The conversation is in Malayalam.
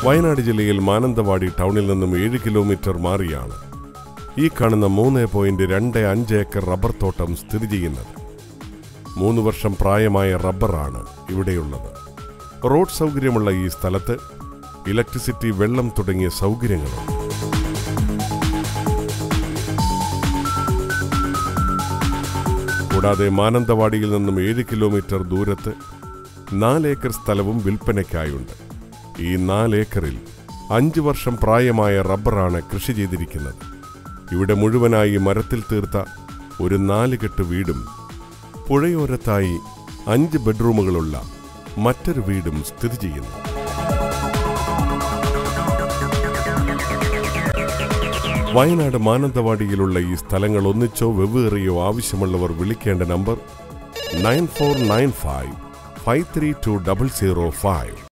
വയനാട് ജില്ലയിൽ മാനന്തവാടി ടൗണിൽ നിന്നും 7 കിലോമീറ്റർ മാറിയാണ് ഈ കാണുന്ന 3.25 ഏക്കർ റബ്ബർ തോട്ടം സ്ഥിതി ചെയ്യുന്നത്. 3 വർഷം പ്രായമായ റബ്ബറാണ് ഇവിടെയുള്ളത്. റോഡ് സൗകര്യമുള്ള ഈ സ്ഥലത്ത് ഇലക്ട്രിസിറ്റി, വെള്ളം തുടങ്ങിയ സൗകര്യങ്ങളുണ്ട്. കൂടാതെ മാനന്തവാടിയിൽ നിന്നും 7 കിലോമീറ്റർ ദൂരത്ത് 4 ഏക്കർ സ്ഥലവും വിൽപ്പനയ്ക്കായുണ്ട്. ഈ 4 ഏക്കറിൽ 5 വർഷം പ്രായമായ റബ്ബറാണ് കൃഷി ചെയ്തിരിക്കുന്നത്. ഇവിടെ മുഴുവനായി മരത്തിൽ തീർത്ത ഒരു 4 കെട്ട് വീടും പുഴയോരത്തായി 5 ബെഡ്റൂമുകളുള്ള മറ്റൊരു വീടും സ്ഥിതി ചെയ്യുന്നു. വയനാട് മാനന്തവാടിയിലുള്ള ഈ സ്ഥലങ്ങൾ ഒന്നിച്ചോ വെവ്വേറെയോ ആവശ്യമുള്ളവർ വിളിക്കേണ്ട നമ്പർ 9495 532 005.